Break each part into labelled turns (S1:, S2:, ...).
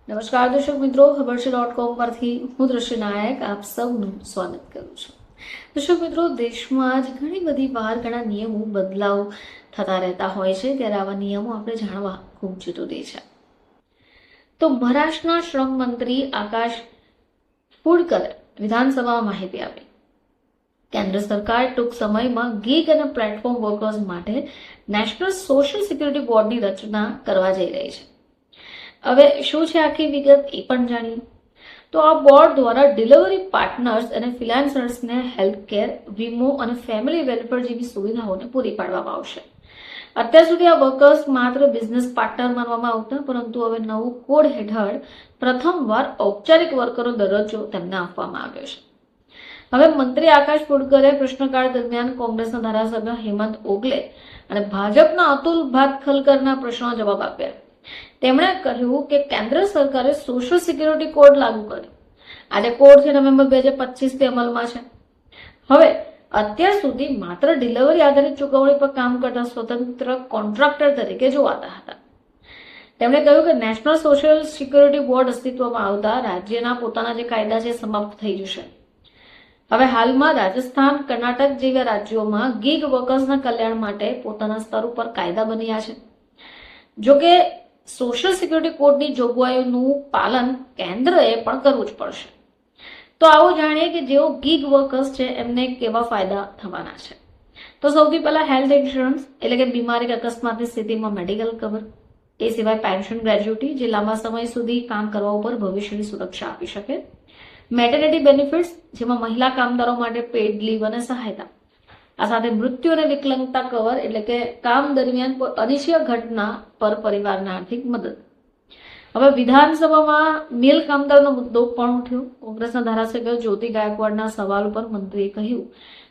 S1: નમસ્કાર દર્શક મિત્રો, ખબર છે .com પરથી હું દ્રશ્ય નાયક આપ સૌનું સ્વાગત કરું છું. દર્શક મિત્રો, દેશમાં જ ઘણી બધી વાર ઘણા નિયમો બદલાવ થતા રહેતા હોય છે, ત્યારે આવા નિયમો આપણે જાણવા ખૂબ જરૂરી છે. તો મહારાષ્ટ્રના શ્રમ મંત્રી આકાશ ફુંડકરે વિધાનસભામાં માહિતી આપી. કેન્દ્ર સરકાર ટૂંક સમયમાં ગીગ અને પ્લેટફોર્મ વર્કર્સ માટે નેશનલ સોશિયલ સિક્યુરિટી બોર્ડની રચના કરવા જઈ રહી છે. હવે શું છે આખી વિગત એ પણ જાણીએ. તો આ બોર્ડ દ્વારા ડિલિવરી પાર્ટનર્સ અને ફ્રીલાન્સર્સને હેલ્થ કેર, વીમો અને ફેમિલી વેલફેર જેવી સુવિધાઓને પૂરી પાડવામાં આવશે. અત્યાર સુધી આ વર્કર્સ માત્ર બિઝનેસ પાર્ટનર માનવામાં આવતા, પરંતુ હવે નવું કોડ હેઠળ પ્રથમવાર ઔપચારિક વર્કરનો દરજ્જો તેમને આપવામાં આવ્યો છે. હવે મંત્રી આકાશ ફુંડકરે પ્રશ્નકાળ દરમિયાન કોંગ્રેસના ધારાસભ્ય હેમંત ઓગલે અને ભાજપના અતુલ ભાતખલકરના પ્રશ્નોના જવાબ આપ્યા. તેમણે કહ્યું કે કેન્દ્ર સરકારે સોશિયલ સિક્યુરિટી કોડ લાગુ કર્યો. આજે કોડ છે નવેમ્બર 2025 થી અમલમાં છે. હવે અત્યાર સુધી માત્ર ડિલિવરી આધારિત ચૂકવણી પર કામ કરતા સ્વતંત્ર કોન્ટ્રાક્ટર તરીકે જોવાતા હતા. તેમણે કહ્યું કે નેશનલ સોશિયલ સિક્યુરિટી બોર્ડ અસ્તિત્વમાં આવતા રાજ્યના પોતાના જે કાયદા છે સમાપ્ત થઈ જશે. હવે હાલમાં રાજસ્થાન, કર્ણાટક જેવા રાજ્યોમાં ગીગ વર્કર્સના કલ્યાણ માટે પોતાના સ્તર ઉપર કાયદા બન્યા છે. જોકે સોશિયલ સિક્યુરિટી કોડની જોગવાઈઓનું પાલન કેન્દ્રએ પણ કરવું જ પડશે. તો આવો જાણીએ કે જેઓ ગીગ વર્કર્સ છે એમને કેવા ફાયદા થવાના છે. તો સૌથી પહેલા હેલ્થ ઇન્સ્યોરન્સ, એટલે કે બીમારી કે અકસ્માતની સ્થિતિમાં મેડિકલ કવર. એ સિવાય પેન્શન ગ્રેજ્યુટી, જે લાંબા સમય સુધી કામ કરવા ઉપર ભવિષ્યની સુરક્ષા આપી શકે. મેટર્નિટી બેનિફિટ્સ, જેમાં મહિલા કામદારો માટે પેડ લીવ અને સહાયતા. આ સાથે મૃત્યુ અને વિકલાંગતા કવર, એટલે કે કામ દરમિયાન કોઈ અનિશ્ચિત ઘટના પર પરિવારને આર્થિક મદદ. હવે વિધાનસભામાં મિલ કામદારનો મુદ્દો પણ ઉઠ્યો. કોંગ્રેસના ધારાસભ્ય જ્યોતિ ગાયકવાડના સવાલ ઉપર મંત્રીએ કહ્યું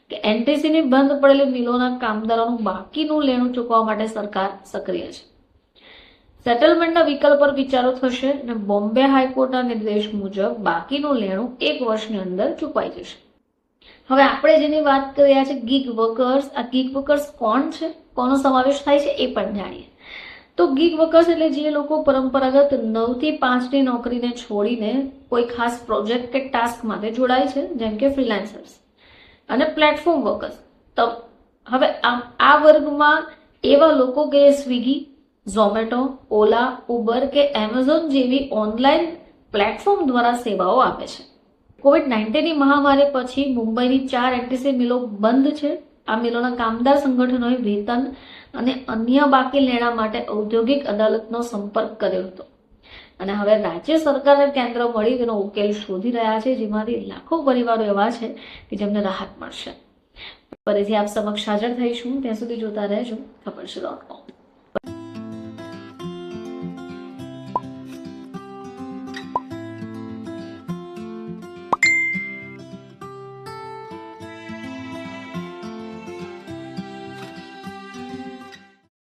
S1: કે એનટીસીની બંધ પડેલી મિલોના કામદારોનું બાકીનું લેણું ચૂકવવા માટે સરકાર સક્રિય છે. સેટલમેન્ટના વિકલ્પ પર વિચારો થશે અને બોમ્બે હાઈકોર્ટના નિર્દેશ મુજબ બાકીનું લેણું 1 વર્ષની અંદર ચૂકવાઈ જશે. હવે આપણે જેની વાત કરી રહ્યા છે ગીગ વર્કર્સ, આ ગીગ વર્કર્સ કોણ છે, કોનો સમાવેશ થાય છે એ પણ જાણીએ. તો ગીગ વર્કર્સ એટલે જે લોકો પરંપરાગત 9 થી 5 ની નોકરીને છોડીને કોઈ ખાસ પ્રોજેક્ટ કે ટાસ્ક માટે જોડાય છે, જેમ કે ફ્રીલાન્સર્સ અને પ્લેટફોર્મ વર્કર્સ. તો હવે આ વર્ગમાં એવા લોકો કે સ્વિગી, ઝોમેટો, ઓલા, ઉબર કે એમેઝોન જેવી ઓનલાઈન પ્લેટફોર્મ દ્વારા સેવાઓ આપે છે. કોવિડ-19ની મહામારી પછી મુંબઈની 4 એનટીસી મિલો બંધ છે. આ મિલોના કામદાર સંગઠનોએ વેતન અને અન્ય બાકી લેણા માટે ઔદ્યોગિક અદાલતનો સંપર્ક કર્યો હતો અને હવે રાજ્ય સરકાર અને કેન્દ્ર મળી તેનો ઉકેલ શોધી રહ્યા છે, જેમાંથી લાખો પરિવારો એવા છે કે જેમને રાહત મળશે. ફરીથી આપ સમક્ષ હાજર થઈશું. ત્યાં સુધી જોતા રહેજો ખબર છે .com.